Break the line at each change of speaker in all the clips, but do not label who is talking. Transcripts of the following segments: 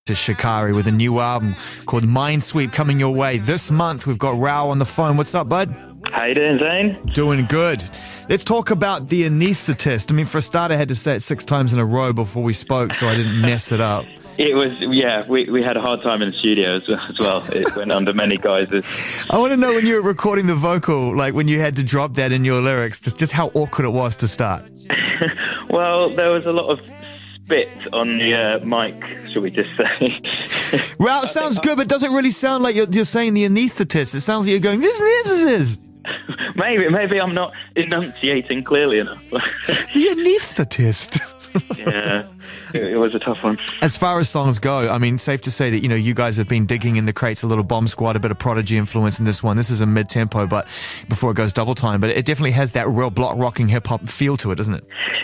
To Shikari with a new album called Minesweep coming your way this month. We've got Rao on the phone. What's up, bud?
How you doing, Zane?
Doing good. Let's talk about the Anaesthetist. I mean, for a start, I had to say it 6 times in a row before we spoke, so I didn't mess it up.
It was, yeah, we had a hard time in the studio as well. It went under many guises.
I want to know when you were recording the vocal, like when you had to drop that in your lyrics, just how awkward it was to start.
Well, there was a lot of spit on the mic, shall we just say.
Well, it sounds good, but doesn't really sound like you're saying the Anaesthetist. It sounds like you're going, this.
Maybe I'm not enunciating clearly enough.
The Anaesthetist.
Yeah, it was a tough one.
As far as songs go, I mean, safe to say that, you guys have been digging in the crates, a little Bomb Squad, a bit of Prodigy influence in this one. This is a mid-tempo, but before it goes double time, but it definitely has that real block rocking hip-hop feel to it, doesn't it?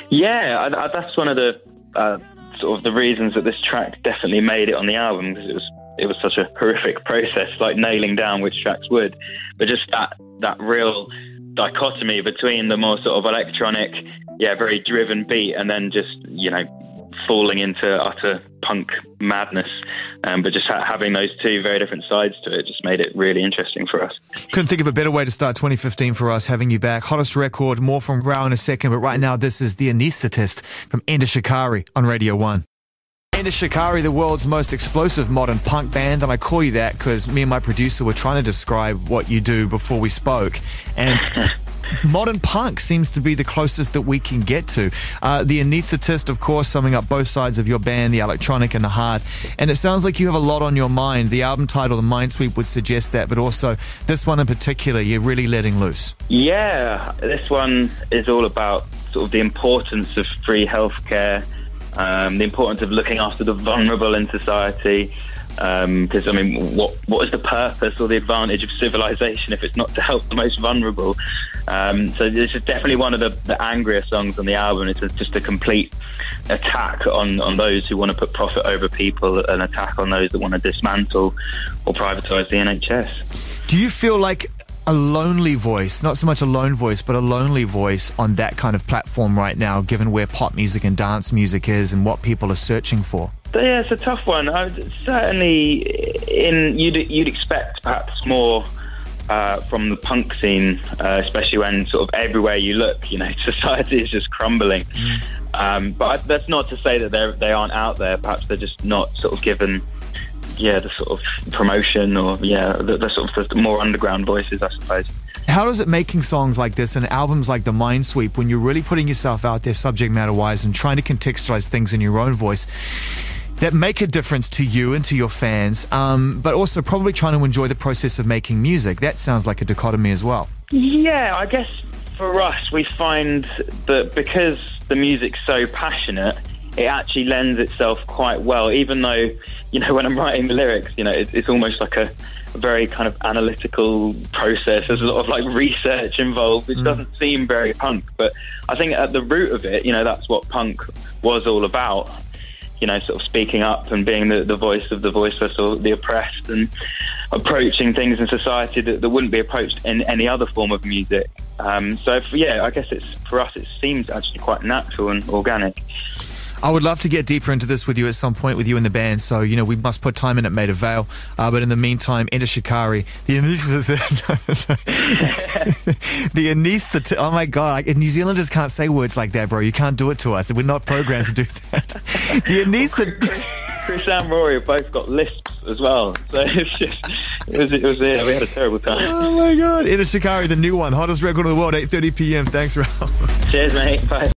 Yeah, that's one of the sort of the reasons that this track definitely made it on the album, because it was such a horrific process, like nailing down which tracks would, but just that real dichotomy between the more sort of electronic, very driven beat, and then just falling into utter punk madness, but just having those two very different sides to it just made it really interesting for us.
Couldn't think of a better way to start 2015 for us, having you back. Hottest record, more from Rao in a second, but right now this is The Anaesthetist from Shikari on Radio 1. Shikari, the world's most explosive modern punk band, and I call you that because me and my producer were trying to describe what you do before we spoke, and modern punk seems to be the closest that we can get to. The Anaesthetist, of course, summing up both sides of your band, the electronic and the hard, and it sounds like you have a lot on your mind. The album title, The Minesweep, would suggest that, but also this one in particular, you're really letting loose. Yeah,
this one is all about sort of the importance of free healthcare, the importance of looking after the vulnerable in society, because, I mean, what is the purpose or the advantage of civilization if it's not to help the most vulnerable? So this is definitely one of the angrier songs on the album. It's just a complete attack on those who want to put profit over people, an attack on those that want to dismantle or privatise the NHS.
Do you feel like a lonely voice, not so much a lone voice, but a lonely voice on that kind of platform right now, given where pop music and dance music is and what people are searching for?
Yeah, it's a tough one. Certainly, you'd expect perhaps more from the punk scene, especially when sort of everywhere you look, society is just crumbling. But that's not to say that they aren't out there. Perhaps they're just not sort of given the sort of promotion or the sort of the more underground voices, I suppose.
How does it making songs like this and albums like The Minesweep, when you're really putting yourself out there subject matter wise and trying to contextualize things in your own voice that make a difference to you and to your fans, but also probably trying to enjoy the process of making music? That sounds like a dichotomy as well. Yeah,
I guess for us we find that because the music's so passionate, it actually lends itself quite well, even though, when I'm writing the lyrics, it's almost like a very kind of analytical process. There's a lot of like research involved, which doesn't seem very punk, but I think at the root of it, that's what punk was all about. Sort of speaking up and being the voice of the voiceless or the oppressed, and approaching things in society that wouldn't be approached in any other form of music. So I guess for us it seems actually quite natural and organic.
I would love to get deeper into this with you at some point, with you in the band, so, we must put time in it, made avail. But in the meantime, enter Shikari, the Anaesthetist. The Anaesthetist. Oh my God, New Zealanders can't say words like that, bro. You can't do it to us. We're not programmed to do that. The Anaesthetist.
Chris and Rory have both got lisps as well, so we had a terrible time.
Oh my God. Enter Shikari, the new one, hottest record in the world, 8:30 p.m. Thanks, Ralph.
Cheers, mate. Bye.